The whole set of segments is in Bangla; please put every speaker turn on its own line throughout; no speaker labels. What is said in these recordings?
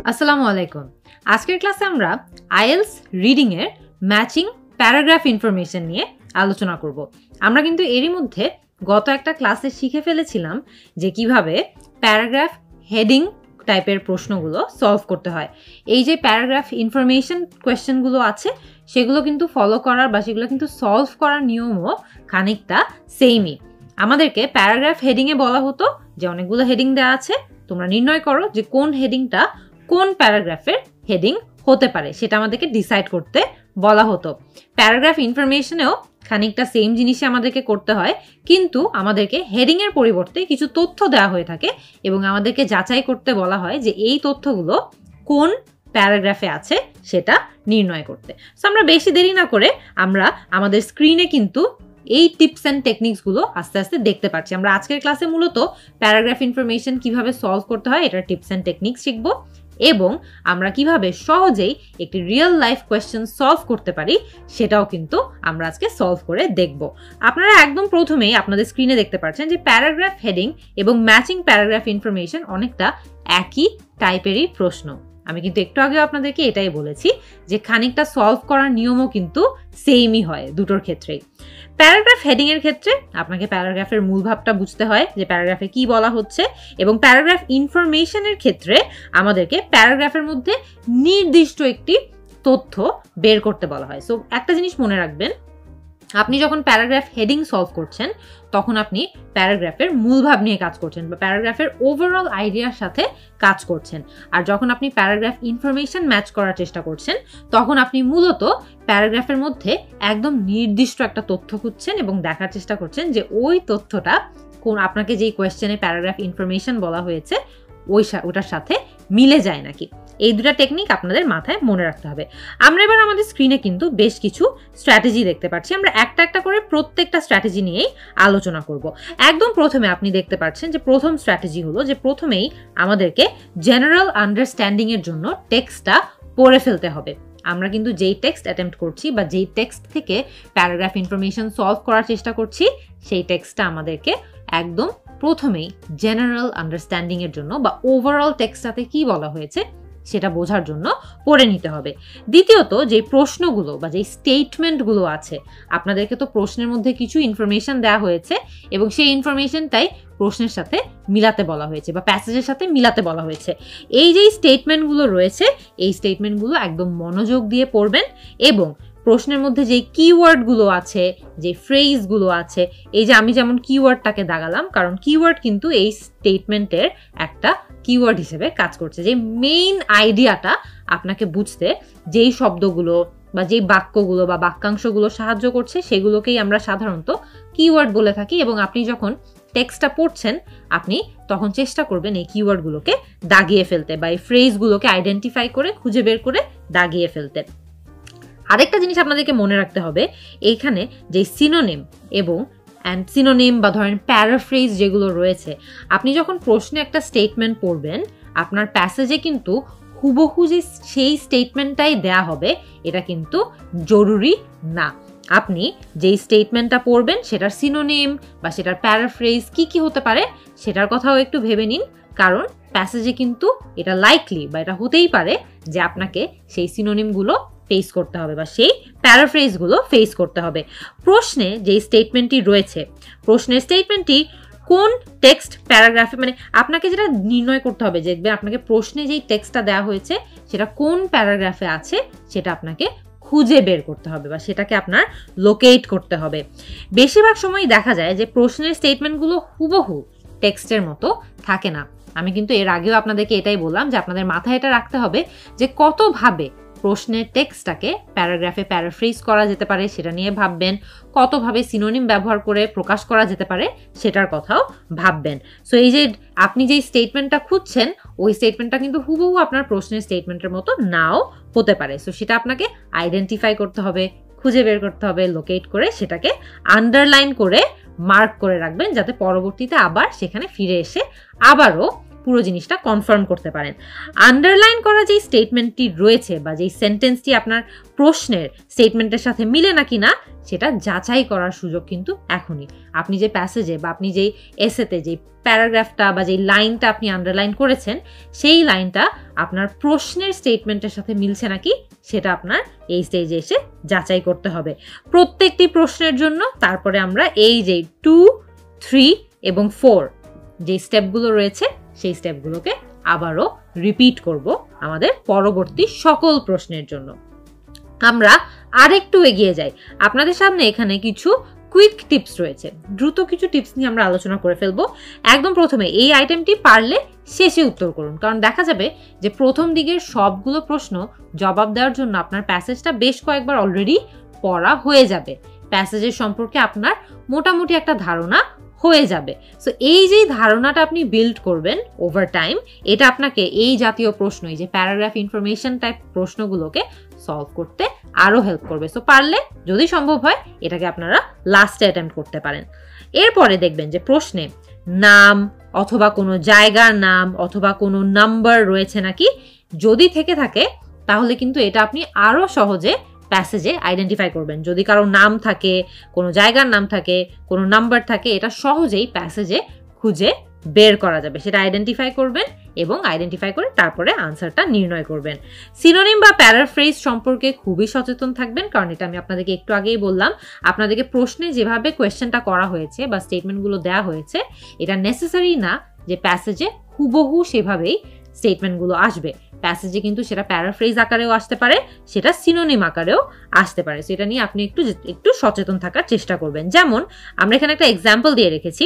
আসসালামু আলাইকুম। আজকের ক্লাসে আমরা আইএলস রিডিং এর ম্যাচিং প্যারাগ্রাফ ইনফরমেশন নিয়ে আলোচনা করব। আমরা কিন্তু এরই মধ্যে গত একটা ক্লাসে শিখে ফেলেছিলাম যে কিভাবে প্যারাগ্রাফ হেডিং টাইপের প্রশ্নগুলো সলভ করতে হয়। এই যে প্যারাগ্রাফ ইনফরমেশন কোয়েশ্চেনগুলো আছে সেগুলো কিন্তু ফলো করার বা সেগুলো কিন্তু সলভ করার নিয়মও খানিকটা সেমই। আমাদেরকে প্যারাগ্রাফ হেডিংয়ে বলা হতো যে অনেকগুলো হেডিং দেওয়া আছে, তোমরা নির্ণয় করো যে কোন হেডিংটা কোন প্যারাগ্রাফের হেডিং হতে পারে, সেটা আমাদেরকে ডিসাইড করতে বলা হতো। প্যারাগ্রাফ ইনফরমেশনেও খানিকটা সেম জিনিসই আমাদেরকে করতে হয়, কিন্তু আমাদেরকে হেডিংয়ের পরিবর্তে কিছু তথ্য দেওয়া হয়ে থাকে এবং আমাদেরকে যাচাই করতে বলা হয় যে এই তথ্যগুলো কোন প্যারাগ্রাফে আছে সেটা নির্ণয় করতে। সো আমরা বেশি দেরি না করে আমরা আমাদের স্ক্রিনে কিন্তু এই টিপস অ্যান্ড টেকনিক্সগুলো আস্তে আস্তে দেখতে পাচ্ছি। আমরা আজকের ক্লাসে মূলত প্যারাগ্রাফ ইনফরমেশন কিভাবে সলভ করতে হয় এটার টিপস অ্যান্ড টেকনিক্স শিখবো এবং আমরা কিভাবে সহজেই একটি রিয়েল লাইফ কোয়েশ্চেন সলভ করতে পারি সেটাও কিন্তু আমরা আজকে সলভ করে দেখব। আপনারা একদম প্রথমেই আপনাদের স্ক্রিনে দেখতে পাচ্ছেন যে প্যারাগ্রাফ হেডিং এবং ম্যাচিং প্যারাগ্রাফ ইনফরমেশন অনেকটা একই টাইপেরই প্রশ্ন। আমি কিন্তু একটু আগেও আপনাদেরকে এটাই বলেছি যে খানিকটা সলভ করার নিয়মও কিন্তু সেমই হয় দুটোর ক্ষেত্রেই। প্যারাগ্রাফ হেডিং এর ক্ষেত্রে আপনাকে প্যারাগ্রাফের মূল ভাবটা বুঝতে হয় যে প্যারাগ্রাফে কি বলা হচ্ছে, এবং প্যারাগ্রাফ ইনফরমেশনের ক্ষেত্রে আমাদেরকে প্যারাগ্রাফের মধ্যে নির্দিষ্ট একটি তথ্য বের করতে বলা হয়। সো একটা জিনিস মনে রাখবেন, আপনি যখন প্যারাগ্রাফ হেডিং সলভ করছেন তখন আপনি প্যারাগ্রাফের মূল ভাব নিয়ে কাজ করছেন বা প্যারাগ্রাফের ওভারঅল আইডিয়ার সাথে কাজ করছেন। আর যখন আপনি প্যারাগ্রাফ ইনফরমেশন ম্যাচ করার চেষ্টা করছেন তখন আপনি মূলত প্যারাগ্রাফের মধ্যে একদম নির্দিষ্ট একটা তথ্য খুঁজছেন এবং দেখার চেষ্টা করছেন যে ওই তথ্যটা কোন আপনাকে যেই কোয়েশ্চেনে প্যারাগ্রাফ ইনফরমেশন বলা হয়েছে ওটার সাথে মিলে যায় নাকি। এই দুটা টেকনিক আপনাদের মাথায় মনে রাখতে হবে। আমরা এবার আমাদের স্ক্রিনে কিন্তু বেশ কিছু স্ট্র্যাটেজি দেখতে পাচ্ছি। আমরা একটা একটা করে প্রত্যেকটা স্ট্র্যাটেজি নিয়েই আলোচনা করব। একদম প্রথমে আপনি দেখতে পাচ্ছেন যে প্রথম স্ট্র্যাটেজি হলো যে প্রথমেই আমাদেরকে জেনারেল আন্ডারস্ট্যান্ডিং এর জন্য টেক্সটটা পড়ে ফেলতে হবে। আমরা কিন্তু যেই টেক্সট অ্যাটেম্প্ট করছি বা যেই টেক্সট থেকে প্যারাগ্রাফ ইনফরমেশন সলভ করার চেষ্টা করছি সেই টেক্সটটা আমাদেরকে একদম প্রথমেই জেনারেল আন্ডারস্ট্যান্ডিং এর জন্য বা ওভারঅল টেক্সটটাতে কি বলা হয়েছে সেটা বোঝার জন্য পড়ে নিতে হবে। দ্বিতীয়ত যে প্রশ্নগুলো বা যে স্টেটমেন্টগুলো আছে, আপনাদেরকে তো প্রশ্নের মধ্যে কিছু ইনফরমেশন দেওয়া হয়েছে এবং সেই ইনফরমেশনটাই প্রশ্নের সাথে মিলাতে বলা হয়েছে বা প্যাসেজের সাথে মিলাতে বলা হয়েছে। এই যে স্টেটমেন্টগুলো রয়েছে এই স্টেটমেন্টগুলো একদম মনোযোগ দিয়ে পড়বেন এবং প্রশ্নের মধ্যে যে কিওয়ার্ডগুলো আছে, যে ফ্রেজগুলো আছে, এই যে আমি যেমন কিওয়ার্ডটাকে দাগালাম কারণ কিওয়ার্ড কিন্তু এই স্টেটমেন্টের একটা কিওয়ার্ড হিসেবে কাজ করছে। যে মেইন আইডিয়াটা আপনাকে বুঝতে যেই শব্দগুলো বা যেই বাক্যগুলো বা বাক্যাংশগুলো সাহায্য করছে সেগুলোকেই আমরা সাধারণত কিওয়ার্ড বলে থাকি, এবং আপনি যখন টেক্সটটা পড়ছেন আপনি তখন চেষ্টা করবেন এই কিওয়ার্ডগুলোকে দাগিয়ে ফেলতে বা এই ফ্রেজগুলোকে আইডেন্টিফাই করে খুঁজে বের করে দাগিয়ে ফেলতে। আরেকটা জিনিস আপনাদেরকে মনে রাখতে হবে, এইখানে যে সিনোনিম এবং সিনোনিম বা ধরেন প্যারাফ্রেজ যেগুলো রয়েছে, আপনি যখন প্রশ্নে একটা স্টেটমেন্ট পড়বেন আপনার প্যাসেজে কিন্তু হুবহু যে সেই স্টেটমেন্টটাই দেয়া হবে এটা কিন্তু জরুরি না। আপনি যেই স্টেটমেন্টটা পড়বেন সেটার সিনোনিম বা সেটার প্যারাফ্রেজ কি হতে পারে সেটার কথাও একটু ভেবে নিন, কারণ প্যাসেজে কিন্তু এটা লাইকলি বা এটা হতেই পারে যে আপনাকে সেই সিনোনিমগুলো ফেস করতে হবে বা সেই প্যারাফ্রেজগুলো ফেস করতে হবে। প্রশ্নে যে স্টেটমেন্টটি রয়েছে, প্রশ্নের স্টেটমেন্টটি কোন টেক্সট প্যারাগ্রাফে, মানে আপনাকে যেটা নির্ণয় করতে হবে যে আপনাকে প্রশ্নে যেই টেক্সটটা দেওয়া হয়েছে সেটা কোন প্যারাগ্রাফে আছে সেটা আপনাকে খুঁজে বের করতে হবে বা সেটাকে আপনার লোকেট করতে হবে। বেশিরভাগ সময়ই দেখা যায় যে প্রশ্নের স্টেটমেন্টগুলো হুবহু টেক্সটের মতো থাকে না। আমি কিন্তু এর আগেও আপনাদেরকে এটাই বললাম যে আপনাদের মাথায় এটা রাখতে হবে যে কতভাবে প্রশ্নের টেক্সটটাকে প্যারাগ্রাফে প্যারাফ্রেজ করা যেতে পারে সেটা নিয়ে ভাববেন, কতভাবে সিনোনিম ব্যবহার করে প্রকাশ করা যেতে পারে সেটার কথাও ভাববেন। সো এই যে আপনি যেই স্টেটমেন্টটা খুঁজছেন ওই স্টেটমেন্টটা কিন্তু হুবহু আপনার প্রশ্নের স্টেটমেন্টের মতো নাও হতে পারে। সো সেটা আপনাকে আইডেন্টিফাই করতে হবে, খুঁজে বের করতে হবে, লোকেট করে সেটাকে আন্ডারলাইন করে মার্ক করে রাখবেন যাতে পরবর্তীতে আবার সেখানে ফিরে এসে আবারও পুরো জিনিসটা কনফার্ম করতে পারেন। আন্ডারলাইন করা যেই স্টেটমেন্টটি রয়েছে বা যেই সেন্টেন্সটি আপনার প্রশ্নের স্টেটমেন্টের সাথে মিলে নাকি না সেটা যাচাই করার সুযোগ কিন্তু এখনই। আপনি যে প্যাসেজে বা আপনি যেই এসেতে যেই প্যারাগ্রাফটা বা যেই লাইনটা আপনি আন্ডারলাইন করেছেন সেই লাইনটা আপনার প্রশ্নের স্টেটমেন্টের সাথে মিলছে নাকি সেটা আপনার এই স্টেজে এসে যাচাই করতে হবে প্রত্যেকটি প্রশ্নের জন্য। তারপরে আমরা এই যে 2, 3 এবং 4 যে স্টেপগুলো রয়েছে সেই স্টেপগুলোকে আবারও রিপিট করব আমাদের পরবর্তী সকল প্রশ্নের জন্য। আমরা আরেকটু এগিয়ে যাই। আপনাদের সামনে এখানে কিছু কুইক টিপস রয়েছে, দ্রুত কিছু টিপস নিয়ে আমরা আলোচনা করে ফেলবো। একদম প্রথমে এই আইটেমটি পারলে শেষে উত্তর করুন, কারণ দেখা যাবে যে প্রথম দিকের সবগুলো প্রশ্ন জবাব দেওয়ার জন্য আপনার প্যাসেজটা বেশ কয়েকবার অলরেডি পড়া হয়ে যাবে, প্যাসেজের সম্পর্কে আপনার মোটামুটি একটা ধারণা হয়ে যাবে। সো এই যে ধারণাটা আপনি বিল্ড করবেন ওভার টাইম, এটা আপনাকে এই জাতীয় প্রশ্ন, এই যে প্যারাগ্রাফ ইনফরমেশন টাইপ প্রশ্নগুলোকে সলভ করতে আরো হেল্প করবে। সো পারলে যদি সম্ভব হয় এটাকে আপনারা লাস্টে অ্যাটেম্প্ট করতে পারেন। এরপরে দেখবেন যে প্রশ্নে নাম অথবা কোনো জায়গার নাম অথবা কোনো নাম্বার রয়েছে নাকি, যদি থেকে থাকে তাহলে কিন্তু এটা আপনি আরো সহজে প্যাসেজে আইডেন্টিফাই করবেন। যদি কারো নাম থাকে, কোনো জায়গার নাম থাকে, কোনো নাম্বার থাকে, এটা সহজেই প্যাসেজে খুঁজে বের করা যাবে। সেটা আইডেন্টিফাই করবেন এবং আইডেন্টিফাই করে তারপরে আনসারটা নির্ণয় করবেন। সিনোনিম বা প্যারাফ্রেজ সম্পর্কে খুবই সচেতন থাকবেন, কারণ এটা আমি আপনাদেরকে একটু আগেই বললাম, আপনাদেরকে প্রশ্নে যেভাবে কোয়েশ্চেনটা করা হয়েছে বা স্টেটমেন্টগুলো দেওয়া হয়েছে এটা নেসেসারি না যে প্যাসেজে হুবহু সেভাবেই স্টেটমেন্টগুলো আসবে। প্যাসেজে কিন্তু সেটা প্যারাফ্রেজ আকারেও আসতে পারে, সেটা সিনোনিম আকারেও আসতে পারে। সেটা নিয়ে আপনি একটু সচেতন থাকার চেষ্টা করবেন। যেমন আমরা এখানে একটা এক্সাম্পল দিয়ে রেখেছি,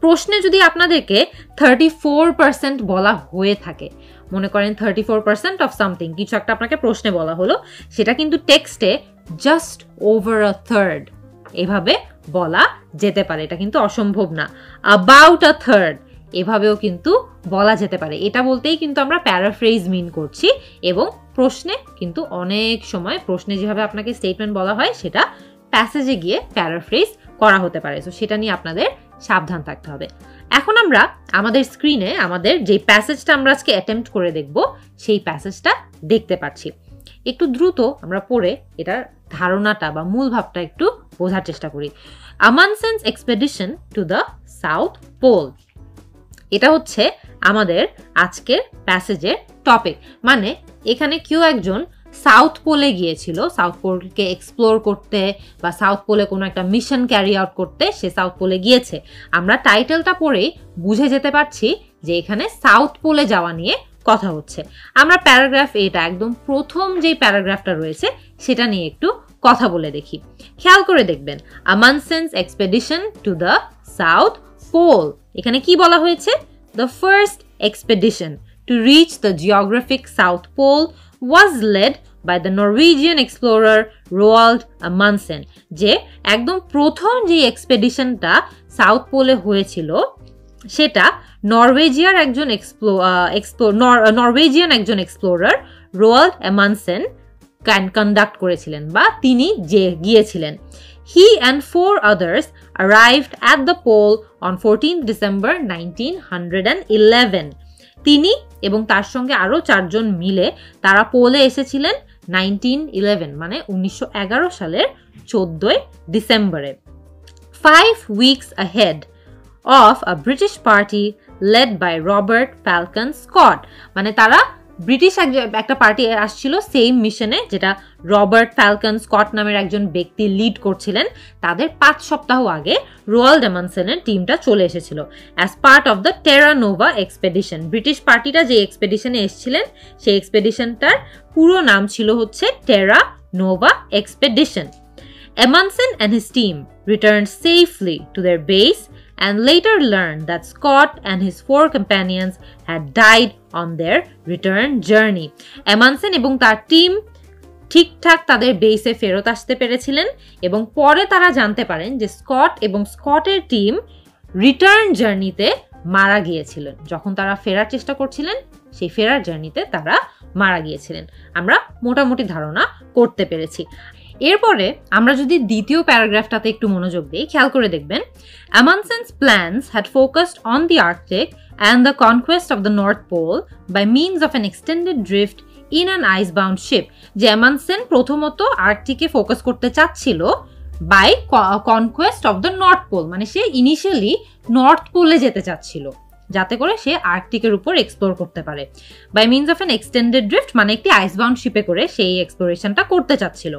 প্রশ্নে যদি আপনাদেরকে 34% বলা হয়ে থাকে, মনে করেন 34% অফ সামথিং, কিছু একটা আপনাকে প্রশ্নে বলা হলো, সেটা কিন্তু টেক্সটে জাস্ট ওভার আ থার্ড এভাবে বলা যেতে পারে, এটা কিন্তু অসম্ভব না। অ্যাবাউট আ থার্ড এভাবেও কিন্তু বলা যেতে পারে। এটা বলতেই কিন্তু আমরা প্যারাফ্রেজ মিন করছি, এবং প্রশ্নে কিন্তু অনেক সময় প্রশ্নে যেভাবে আপনাকে স্টেটমেন্ট বলা হয় সেটা প্যাসেজে গিয়ে প্যারাফ্রেজ করা হতে পারে। তো সেটা নিয়ে আপনাদের সাবধান থাকতে হবে। এখন আমরা আমাদের স্ক্রিনে আমাদের যে প্যাসেজটা আমরা আজকে অ্যাটেম্প্ট করে দেখব সেই প্যাসেজটা দেখতে পাচ্ছি। একটু দ্রুত আমরা পড়ে এটার ধারণাটা বা মূল ভাবটা একটু বোঝার চেষ্টা করি। Amundsen's expedition to the South Pole, এটা হচ্ছে আমাদের আজকের প্যাসেজের টপিক। মানে এখানে কেউ একজন সাউথ পোলে গিয়েছিল, সাউথ পোলকে এক্সপ্লোর করতে বা সাউথ পোলে কোনো একটা মিশন ক্যারি আউট করতে সে সাউথ পোলে গিয়েছে। আমরা টাইটেলটা পড়েই বুঝে যেতে পারছি যে এখানে সাউথ পোলে যাওয়া নিয়ে কথা হচ্ছে। আমরা প্যারাগ্রাফ এটা একদম প্রথম যেই প্যারাগ্রাফটা রয়েছে সেটা নিয়ে একটু কথা বলে দেখি। খেয়াল করে দেখবেন, Amundsen's expedition to the South Pole, এখানে কি বলা হয়েছে? The first expedition to reach the geographic South Pole was led by the Norwegian explorer Roald Amundsen। যে একদম প্রথম যে এক্সপেডিশনটা সাউথ পোলে হয়েছিল সেটা নরওয়েজিয়ার একজন এক্সপ্লোরার রোয়াল্ড অ্যামানসেন কন্ডাক্ট করেছিলেন বা তিনি যে গিয়েছিলেন। He and 4 others arrived at the pole on 14th December 1911। তিনি এবং তার সঙ্গে আরো 4 জন মিলে তারা পোলে এসেছিলেন 1911 মানে 1911 সালের 14 ডিসেম্বরে। 5 weeks ahead of a British party led by Robert Falcon Scott, মানে তারা ব্রিটিশ একটা পার্টি আসছিল সেম মিশনে, যেটা রবার্ট ফ্যালকন স্কট নামের একজন ব্যক্তি লিড করছিলেন। তাদের 5 সপ্তাহ আগে রোয়াল্ড অ্যামানসেনের টিমটা চলে এসেছিল অ্যাজ পার্ট অফ দ্য টেরা নোভা এক্সপেডিশন। ব্রিটিশ পার্টিটা যে এক্সপেডিশনে এসেছিলেন সেই এক্সপেডিশনটার পুরো নাম ছিল হচ্ছে টেরা Nova expedition. Amundsen and his team returned safely to their base and later learned that Scott and his 4 companions had died on their return journey. Amundsen এবং তার টিম ঠিকঠাক তাদের বেসে ফেরত আসতে পেরেছিলেন এবং পরে তারা জানতে পারেন যে স্কট এবং স্কটের টিম রিটার্ন জার্নিতে মারা গিয়েছিলেন। যখন তারা ফেরার চেষ্টা করছিলেন সেই ফেরার জার্নিতে তারা মারা গিয়েছিলেন। আমরা মোটামুটি ধারণা করতে পেরেছি। এরপরে আমরা যদি দ্বিতীয় প্যারাগ্রাফটাতে একটু মনোযোগ দিই, খেয়াল করে দেখবেন, Amundsen's plans had focused on the Arctic and the conquest of the North Pole by means of an extended drift in an icebound ship. যে Amundsen প্রথমত আর্কটিকে ফোকাস করতে চাচ্ছিল by conquest of the North Pole, মানে সে ইনিশিয়ালি নর্থ পোলে যেতে চাচ্ছিল যাতে করে সে আর্কটিকের উপর এক্সপ্লোর করতে পারে। By means of an extended drift মানে একটি আইসবাউন্ড শিপে করে সেই এক্সপ্লোরেশনটা করতে চাচ্ছিল।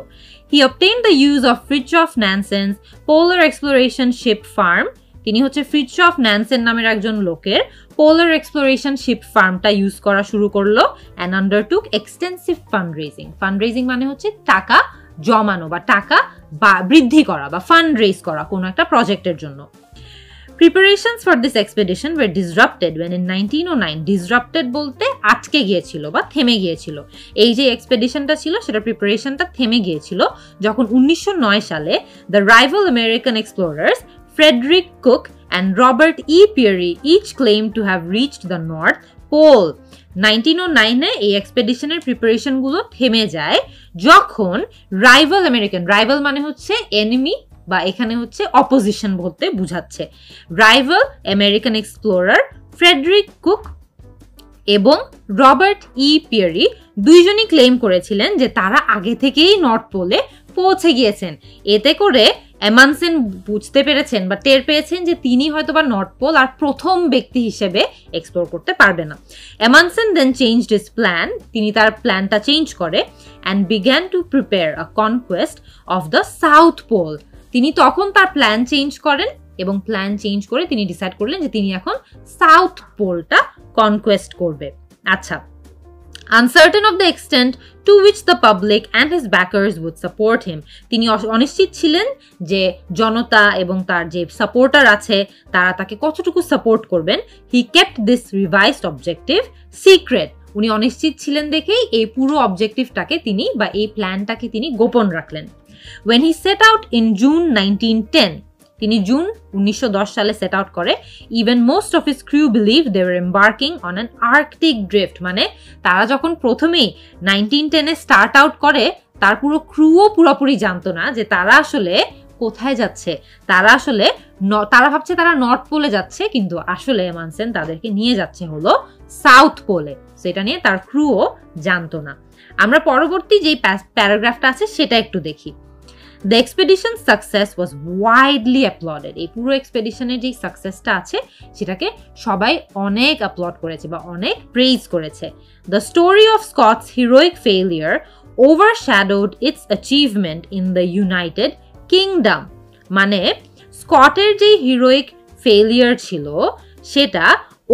He obtained the use of Fridtjof Nansen's polar exploration ship Fram. তিনি হচ্ছে ফ্রিটজফ ন্যানসেন নামের একজন লোকের পোলার এক্সপ্লোরেশন শিপ ফার্মটা ইউজ করা শুরু করলো and undertook extensive fundraising. Fundraising মানে হচ্ছে টাকা জমানো বা টাকা বৃদ্ধি করা বা ফান্ড রেজ করা কোনো একটা প্রজেক্টের জন্য। Preparations for this expedition were disrupted when in 1909, disrupted বলতে আটকে গিয়েছিল বা থেমে গিয়েছিল। এই যে এক্সপেডিশনটা ছিল সেটা প্রিপারেশনটা থেমে গিয়েছিল যখন 1909 সালে the rival American explorers Frederick Cook and Robert E. Peary each claimed to have reached the North Pole. 1909-এ এই এক্সপেডিশনের প্রিপারেশনগুলো থেমে যায় যখন রাইভাল আমেরিকান, রাইভাল মানে হচ্ছে এনিমি বা এখানে হচ্ছে অপোজিশন বলতে বুঝাচ্ছে, rival American explorer Frederick Cook এবং রবার্ট ই পিয়ারি দুইজনই ক্লেম করেছিলেন যে তারা আগে থেকেই নর্থ পোলে পৌঁছে গিয়েছেন। এতে করে অ্যামানসেন বুঝতে পেরেছেন বা টের পেয়েছেন যে তিনি হয়তো বা নর্থ পোল আর প্রথম ব্যক্তি হিসেবে এক্সপ্লোর করতে পারবে না। Amundsen then changed his plan, তিনি তার প্ল্যানটা চেঞ্জ করে and began to prepare a conquest of the South Pole. তিনি তখন তার প্ল্যান চেঞ্জ করেন এবং প্ল্যান চেঞ্জ করে তিনি ডিসাইড করলেন যে তিনি এখন সাউথ পোলটা কনকোয়েস্ট করবে। আচ্ছা, uncertain of the extent to which the public and his backers would support him, তিনি অনিশ্চিত ছিলেন যে জনতা এবং তার যে সাপোর্টার আছে তারা তাকে কতটুকু সাপোর্ট করবেন। he kept this revised objective secret, উনি অনিশ্চিত ছিলেন দেখেই এই পুরো অবজেক্টিভটাকে তিনি বা এই প্ল্যানটাকে তিনি গোপন রাখলেন। when he set out in June 1910, তিনি জুন 1910 সালে সেট আউট করে, even most of his crew believe they were embarking on an Arctic drift, মানে তারা যখন প্রথমেই 1910-এ স্টার্ট আউট করে তার পুরো ক্রুও পুরোপুরি জানতো না যে তারা আসলে কোথায় যাচ্ছে। তারা ভাবছে তারা নর্থ পোলে যাচ্ছে, কিন্তু আসলে অ্যামানসেন তাদেরকে নিয়ে যাচ্ছে হলো সাউথ পোলে, সেটা নিয়ে তার ক্রুও জানতো না। আমরা পরবর্তী যেই প্যারাগ্রাফটা আছে সেটা একটু দেখি। The expedition's success was widely applauded. এই পুরো এক্সপেডিশনের যে সাকসেসটা আছে সেটাকে সবাই অনেক অ্যাপ্লড করেছে বা অনেক প্রেইজ করেছে। The story of Scott's heroic failure overshadowed its achievement in the United Kingdom. মানে স্কটের যে হিরোইক ফেলিয়ার ছিল সেটা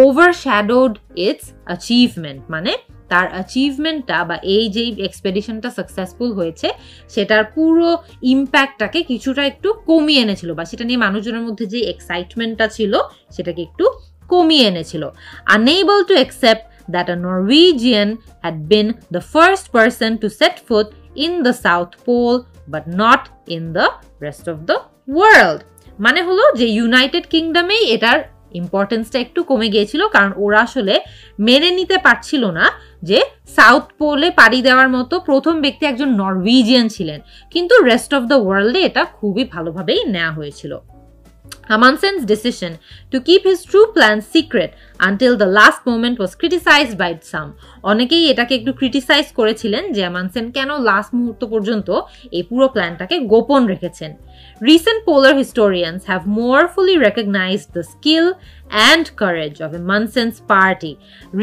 overshadowed its achievement, মানে তার অ্যাচিভমেন্টটা বা এই যে এক্সপেডিশনটা সাকসেসফুল হয়েছে সেটার পুরো ইম্প্যাক্টটাকে কিছুটা একটু কমিয়ে এনেছিল বা সেটা নিয়ে মানুষজনের মধ্যে যে এক্সাইটমেন্টটা ছিল সেটাকে একটু কমিয়ে এনেছিল। Unable to accept that a Norwegian had been the first person to set foot in the South Pole but not in the rest of the world, মানে হলো যে ইউনাইটেড কিংডমেই এটার ইম্পর্টেন্সটা একটু কমে গিয়েছিল, কারণ ওরা আসলে মেনে নিতে পারছিল না যে সাউথ পোলে পাড়ি দেওয়ার মতো প্রথম ব্যক্তি একজন নরওয়েজিয়ান ছিলেন, কিন্তু রেস্ট অফ দ্য ওয়ার্ল্ডে এটা খুবই ভালোভাবেই নেওয়া হয়েছিল। Amundsen's decision to keep his true plans secret until the last moment was criticized by some. অনেকেই এটাকে একটু ক্রিটিসাইজ করেছিলেন যে অ্যামানসেন কেন লাস্ট মুহূর্ত পর্যন্ত এই পুরো প্ল্যানটাকে গোপন রেখেছেন। Recent polar historians have more fully recognized the skill and courage of Amundsen's party.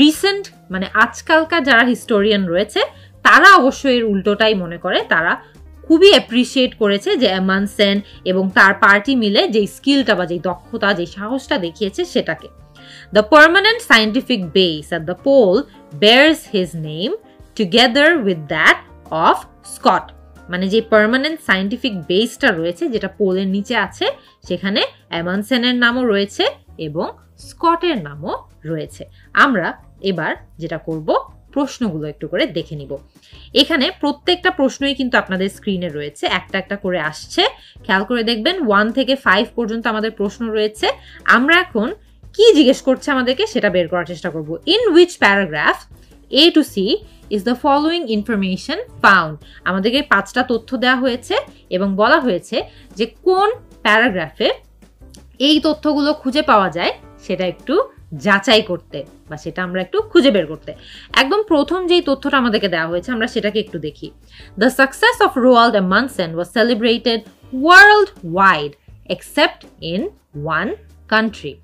Recent মানে আজকালকার যারা হিস্টোরিয়ান রয়েছে তারা অবশ্যই এর উল্টোটাই মনে করে, তারা খুবই অ্যাপ্রিসিয়েট করেছে যে অ্যামানসেন এবং তার পার্টি মিলে যে স্কিলটা বা যে দক্ষতা যে সাহসটা দেখিয়েছে সেটাকে। The permanent scientific base at the pole bears his name together with that of Scott, মানে যে পার্মানেন্ট সায়েন্টিফিক বেসটা রয়েছে যেটা পোলের নিচে আছে সেখানে অ্যামানসেনের নামও রয়েছে এবং স্কটের নামও রয়েছে। আমরা এবার যেটা করব প্রশ্নগুলো একটু করে দেখে নিব। এখানে প্রত্যেকটা প্রশ্নই কিন্তু আপনাদের স্ক্রিনে রয়েছে, একটা একটা করে আসছে, খেয়াল করে দেখবেন 1 থেকে 5 পর্যন্ত আমাদের প্রশ্ন রয়েছে। আমরা এখন কি জিজ্ঞেস করছে আমাদেরকে সেটা বের করার চেষ্টা করব। In which paragraph A to C is the following information found. আমাদেরকে 5টা তথ্য দেওয়া হয়েছে এবং বলা হয়েছে যে কোন প্যারাগ্রাফে এই তথ্যগুলো খুঁজে পাওয়া যায় সেটা একটু যাচাই করতে বা সেটা আমরা একটু খুঁজে বের করতে। একদম প্রথম যেই তথ্যটা আমাদেরকে দেওয়া হয়েছে আমরা সেটাকে একটু দেখি। The success of Roald Amundsen was celebrated worldwide except in one country.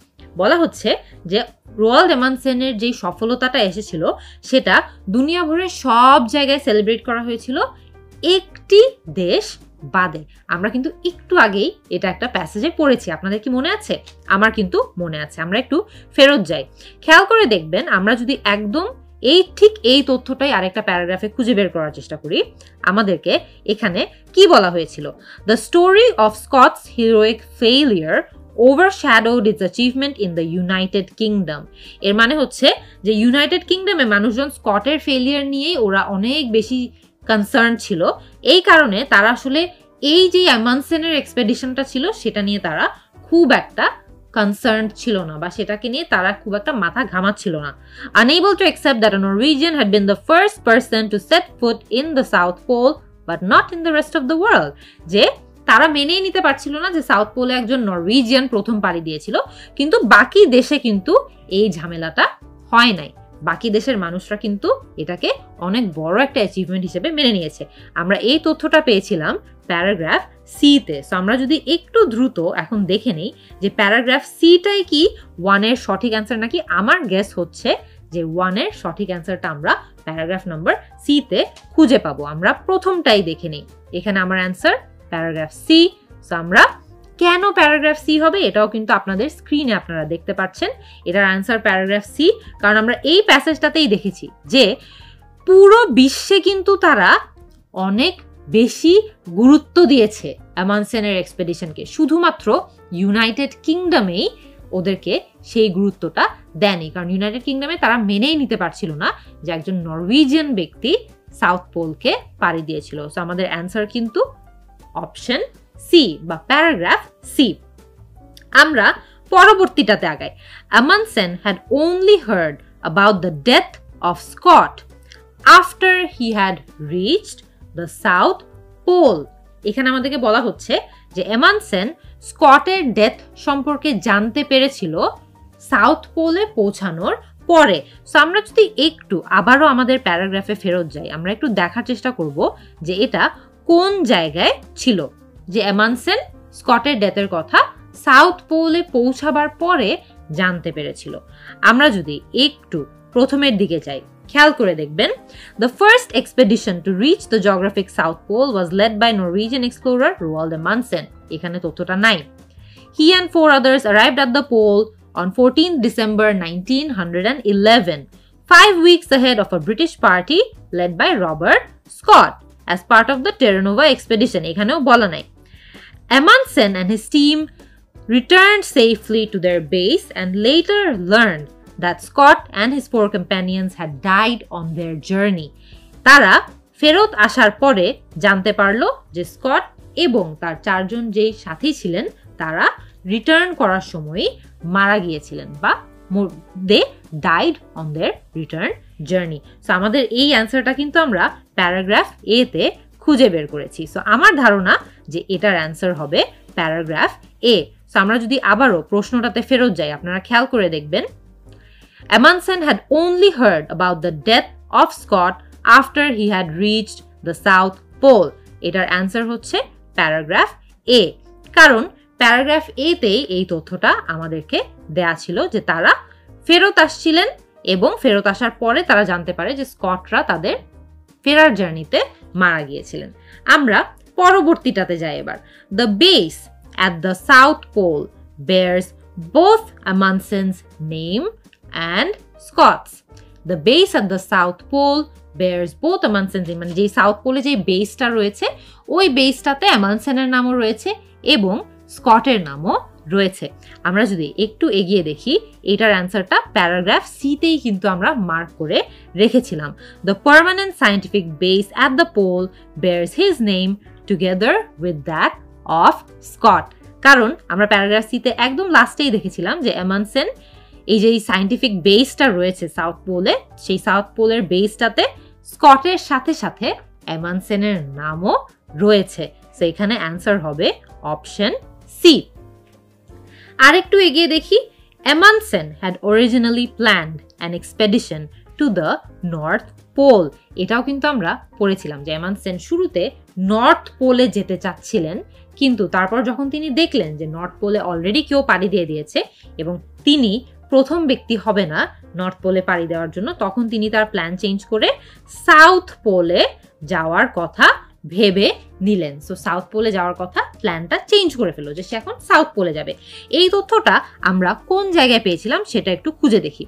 বলা হচ্ছে যে রোয়াল্ড এমানসেনের যে সফলতাটা এসেছিল সেটা দুনিয়া ভরে সব জায়গায় সেলিব্রেট করা হয়েছিল একটি দেশ বাদে। আমরা কিন্তু একটু আগেই এটা একটা প্যাসেজে পড়েছি, আপনাদের কি মনে আছে? আমার কিন্তু মনে আছে। আমরা একটু ফেরত যাই, খেয়াল করে দেখবেন আমরা যদি একদম ঠিক এই তথ্যটাই আরেকটা প্যারাগ্রাফে খুঁজে বের করার চেষ্টা করি, আমাদেরকে এখানে কি বলা হয়েছিল? The story of Scots heroic failure overshadowed its achievement in the United Kingdom. এর মানে হচ্ছে যে ইউনাইটেড কিংডমে মানুষজন স্কটের ফেলিয়ার নিয়েই ওরা অনেক বেশি কনসার্ন ছিল। এই কারণে তারা আসলে এই যে অ্যামানসেনের এক্সপেডিশনটা ছিল সেটা নিয়ে তারা খুব একটা কনসার্ন ছিল না বা সেটাকে নিয়ে তারা খুব একটা মাথা ঘামাচ্ছিল না। Unable to accept that a Norwegian had been the first person to set foot in the South Pole but not in the rest of the world. যে তারা মেনেই নিতে পারছিল না যে সাউথ পোলে একজন নরওয়েজিয়ান প্রথম পাড়ি দিয়েছিল, কিন্তু বাকি দেশে কিন্তু এই ঝামেলাটা হয় নাই। বাকি দেশের মানুষরা কিন্তু এটাকে অনেক বড় একটা অ্যাচিভমেন্ট হিসেবে মেনে নিয়েছে। আমরা এই তথ্যটা পেয়েছিলাম প্যারাগ্রাফ সিতে। সো আমরা যদি একটু দ্রুত এখন দেখে নেই যে প্যারাগ্রাফ সিটাই কি 1-এর সঠিক অ্যান্সার নাকি। আমার গেস হচ্ছে যে 1-এর সঠিক অ্যান্সারটা আমরা প্যারাগ্রাফ নাম্বার সিতে খুঁজে পাবো। আমরা প্রথমটাই দেখে নেই, এখানে আমার অ্যান্সার প্যারাগ্রাফ সি। সো আমরা কেন প্যারাগ্রাফ সি হবে এটাও কিন্তু আপনাদের স্ক্রিনে আপনারা দেখতে পাচ্ছেন। এটার অ্যান্সার প্যারাগ্রাফ সি, কারণ আমরা এই প্যাসেজটাতেই দেখেছি যে পুরো বিশ্বে কিন্তু তারা অনেক বেশি গুরুত্ব দিয়েছে অ্যামানসেনের এক্সপেডিশনকে, শুধুমাত্র ইউনাইটেড কিংডমেই ওদেরকে সেই গুরুত্বটা দেয়নি। কারণ ইউনাইটেড কিংডমে তারা মেনেই নিতে পারছিল না যে একজন নরওয়েজিয়ান ব্যক্তি সাউথ পোলকে পাড়ি দিয়েছিল। সো আমাদের অ্যান্সার কিন্তু অপশন সি বা প্যারাগ্রাফ সি। আমরা পরবর্তীটাতে আগাই। Amundsen had only heard about the death of Scott after he had reached the South Pole. এখানে আমাদেরকে বলা হচ্ছে যে এমানসেন স্কটের ডেথ সম্পর্কে জানতে পেরেছিল সাউথ পোলে পৌঁছানোর পরে। সো আমরা যদি একটু আবারও আমাদের প্যারাগ্রাফে ফেরত যাই, আমরা একটু দেখার চেষ্টা করব যে এটা কোন জায়গায় ছিল যে এমানসেন স্কটের ডেথের কথা সাউথ পোলে পৌঁছাবার পরে জানতে পেরেছিল। আমরা যদি একটু প্রথমের দিকে যাই, খেয়াল করে দেখবেন the first expedition to reach the geographic South Pole was led by Norwegian explorer Roald Amundsen. এখানে তথ্যটা নাই। He and 4 others arrived at the pole on 14th December 1911, 5 weeks ahead of a British party led by Robert Scott as part of the Terra Nova expedition. এখানেও বলা নাই। Amundsen and his team returned safely to their base and later learned that Scott and his 4 companions had died on their journey. তারা ফেরত আসার পরে জানতে পারলো যে স্কট এবং তার 4 জন যেই সাথী ছিলেন তারা রিটার্ন করার সময়ই মারা গিয়েছিলেন বা they died on their return journey. So আমাদের এই অ্যান্সারটা কিন্তু আমরা প্যারাগ্রাফ এ তে খুঁজে বের করেছি। সো আমার ধারণা যে এটার অ্যান্সার হবে প্যারাগ্রাফ এ। সো আমরা যদি আবারও প্রশ্নটাতে ফেরত যাই, আপনারা খেয়াল করে দেখবেন Amundsen had only heard about the death of Scott after he had reached the South Pole. এটার অ্যান্সার হচ্ছে প্যারাগ্রাফ এ, কারণ প্যারাগ্রাফ এ তেই এই তথ্যটা আমাদেরকে দেয়া ছিল যে তারা ফেরত আসছিলেন এবং ফেরত আসার পরে তারা জানতে পারে যে স্কটরা তাদের ফেরার জার্নিতে মারা গিয়েছিলেন। আমরা পরবর্তীটাতে যাই এবার। The base at the South Pole bears both Amundsen's name and Scott's. The base at the South Pole bears both Amundsen's name, মানে যে সাউথ পোলে যে বেসটা রয়েছে ওই বেসটাতে অ্যামানসেনের নামও রয়েছে এবং স্কটের নামও রয়েছে। আমরা যদি একটু এগিয়ে দেখি, এটার অ্যান্সারটা প্যারাগ্রাফ সিতেই কিন্তু আমরা মার্ক করে রেখেছিলাম। The permanent scientific base at the pole bears his name together with that of Scott. কারণ আমরা প্যারাগ্রাফ সিতে একদম লাস্টেই দেখেছিলাম যে অ্যামানসেন এই যে সায়েন্টিফিক বেসটা রয়েছে সাউথ পোলে, সেই সাউথ পোলের বেসটাতে স্কটের সাথে সাথে এমানসেনের নামও রয়েছে। সো এখানে অ্যান্সার হবে অপশন সি। আরেকটু এগিয়ে দেখি, Amundsen had originally planned an expedition to the North Pole. এটাও কিন্তু আমরা পড়েছিলাম যে এমানসেন শুরুতে নর্থ পোলে যেতে চাচ্ছিলেন, কিন্তু তারপর যখন তিনি দেখলেন যে নর্থ পোলে অলরেডি কেউ পাড়ি দিয়ে দিয়েছে এবং তিনি প্রথম ব্যক্তি হবে না নর্থ পোলে পাড়ি দেওয়ার জন্য, তখন তিনি তার প্ল্যান চেঞ্জ করে সাউথ পোলে যাওয়ার কথা ভেবে নিলেন। সো সাউথ পোলে যাওয়ার কথা প্ল্যানটা চেঞ্জ করে ফেললো যে সে এখন সাউথ পোলে যাবে। এই তথ্যটা আমরা কোন জায়গায় পেয়েছিলাম সেটা একটু খুঁজে দেখি।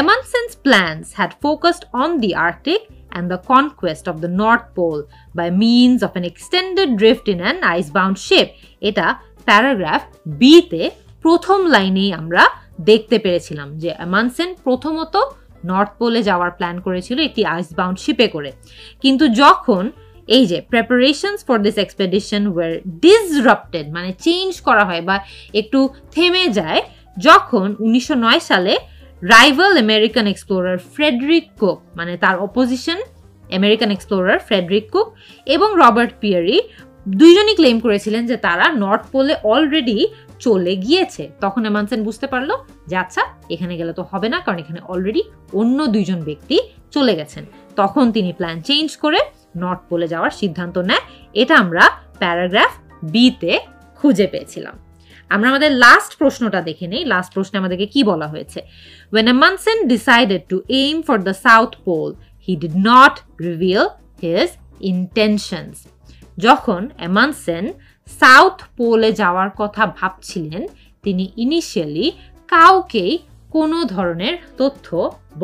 Amundsen's plans had focused on the Arctic and the conquest of the North Pole by means of an extended drift in an icebound ship. এটা প্যারাগ্রাফ বি তে প্রথম লাইনেই আমরা দেখতে পেরেছিলাম যে এমানসেন প্রথমত নর্থ পোলে যাওয়ার প্ল্যান করেছিল একটি আইসবাউন্ড শিপে করে, কিন্তু যখন এই যে preparations for this expedition were disrupted, মানে চেঞ্জ করা হয় বা একটু থেমে যায়, যখন 1909 সালে rival American explorer Frederick Cook, মানে তার opposition American explorer Frederick Cook এবং রবার্ট পিয়ারি দুইজনই ক্লেম করেছিলেন যে তারা নর্থ পোলে অলরেডি চলে গিয়েছে। তখন এমানসেন বুঝতে পারলো যে আচ্ছা, এখানে গেলে তো হবে না, কারণ এখানে অলরেডি অন্য দুইজন ব্যক্তি চলে গেছেন। তখন তিনি প্ল্যান চেঞ্জ করে নর্থ পোলে যাওয়ার সিদ্ধান্ত নেয়। এটা আমরা প্যারাগ্রাফ বি তে খুঁজে পেয়েছিলাম। আমরা আমাদের লাস্ট প্রশ্নটা দেখে নেই। লাস্ট প্রশ্নে আমাদেরকে কি বলা হয়েছে? When Amundsen decided to aim for the South Pole, he did not reveal his intentions. যখন এমানসেন সাউথ পোলে যাওয়ার কথা ভাবছিলেন, তিনি ইনিশিয়ালি কাউকেই কোনো ধরনের তথ্য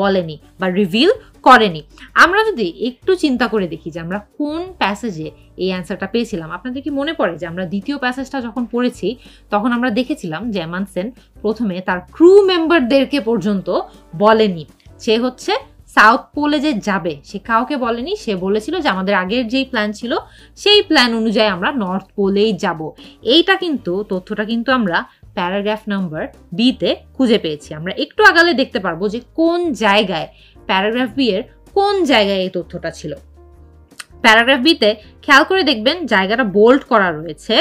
বলেনি বা রিভিল করেনি। আমরা যদি একটু চিন্তা করে দেখি যে আমরা কোন প্যাসেজে এই অ্যান্সারটা পেয়েছিলাম, আপনাদের কি মনে পড়ে যে আমরা দ্বিতীয় প্যাসেজটা যখন পড়েছি তখন আমরা দেখেছিলাম যে এমানসেন প্রথমে তার ক্রু মেম্বারদেরকে পর্যন্ত বলেনি সে হচ্ছে সাউথ পোলে যে যাবে, সে কাউকে বলেনি। সে বলেছিল যে আমাদের আগের যেই প্ল্যান ছিল সেই প্ল্যান অনুযায়ী আমরা নর্থ পোলেই যাব। এইটা কিন্তু তথ্যটা কিন্তু আমরা প্যারাগ্রাফ নাম্বার বি তে খুঁজে পেয়েছি। আমরা একটু আগালে দেখতে পারবো যে কোন জায়গায় প্যারাগ্রাফ বি এর কোন জায়গায় এই তথ্যটা ছিল। প্যারাগ্রাফ বি তে খেয়াল করে দেখবেন জায়গাটা বোল্ড করা রয়েছে,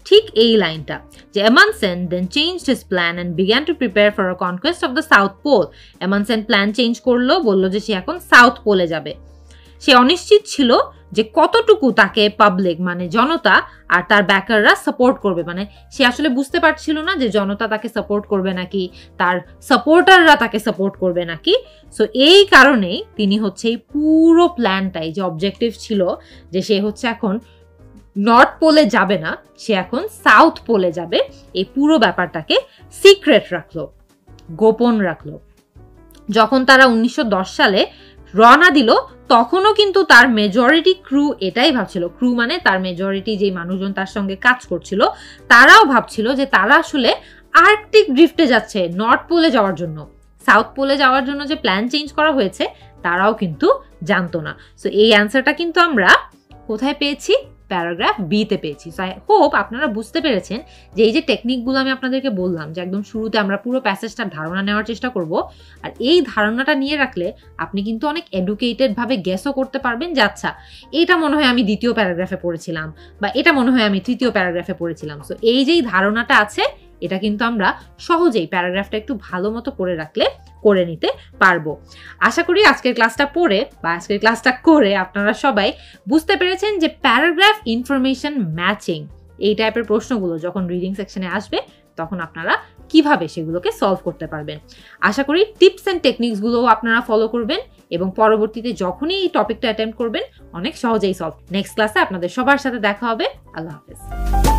ঠিক এই লাইনটা, যে এমানসেন then changed his plan and began to prepare for a conquest of the South Pole. Amundsen plan change করলো, বললো যে সে এখন সাউথ পোলে যাবে। সে অনিশ্চিত ছিল যে কতটুকু তাকে পাবলিক, মানে জনতা আর তার ব্যাকাররা সাপোর্ট করবে। মানে সে আসলে বুঝতে পারছিল না যে জনতা তাকে সাপোর্ট করবে নাকি তার সাপোর্টাররা তাকে সাপোর্ট করবে নাকি। সো এই কারণেই তিনি হচ্ছে এই পুরো প্ল্যানটাই, যে অবজেক্টিভ ছিল যে সে হচ্ছে এখন নর্থ পোলে যাবে না, সে এখন সাউথ পোলে যাবে, এই পুরো ব্যাপারটাকে সিক্রেট রাখলো, গোপন রাখলো। যখন তারা 1910 সালে রওনা দিল তখনও কিন্তু তার মেজরিটি ক্রু এটাই ভাবছিল, ক্রু মানে তার মেজরিটি যে মানুষজন তার সঙ্গে কাজ করছিল তারাও ভাবছিল যে তারা আসলে আর্কটিক ড্রিফটে যাচ্ছে নর্থ পোলে যাওয়ার জন্য। সাউথ পোলে যাওয়ার জন্য যে প্ল্যান চেঞ্জ করা হয়েছে তারাও কিন্তু জানতো না। সো এই অ্যান্সারটা কিন্তু আমরা কোথায় পেয়েছি? প্যারাগ্রাফ বি তে পেয়েছি। সো আই হোপ আপনারা বুঝতে পেরেছেন যে এই যে টেকনিকগুলো আমি আপনাদেরকে বললাম, যে একদম শুরুতে আমরা পুরো প্যাসেজটার ধারণা নেওয়ার চেষ্টা করব, আর এই ধারণাটা নিয়ে রাখলে আপনি কিন্তু অনেক এডুকেটেড ভাবে গেসও করতে পারবেন যে আচ্ছা, এটা মনে হয় আমি দ্বিতীয় প্যারাগ্রাফে পড়েছিলাম বা এটা মনে হয় আমি তৃতীয় প্যারাগ্রাফে পড়েছিলাম। সো এই যেই ধারণাটা আছে এটা কিন্তু আমরা সহজেই প্যারাগ্রাফটা একটু ভালো মতো পড়ে রাখলে করে নিতে পারবো। আশা করি আজকের ক্লাসটা পড়ে বা আজকের ক্লাসটা করে আপনারা সবাই বুঝতে পেরেছেন যে প্যারাগ্রাফ ইনফরমেশন ম্যাচিং এই টাইপের প্রশ্নগুলো যখন রিডিং সেকশনে আসবে তখন আপনারা কিভাবে সেগুলোকে সলভ করতে পারবেন। আশা করি টিপস অ্যান্ড টেকনিক্সগুলোও আপনারা ফলো করবেন এবং পরবর্তীতে যখনই এই টপিকটা অ্যাটেম্প্ট করবেন অনেক সহজেই সলভ। নেক্সট ক্লাসে আপনাদের সবার সাথে দেখা হবে। আল্লাহ হাফেজ।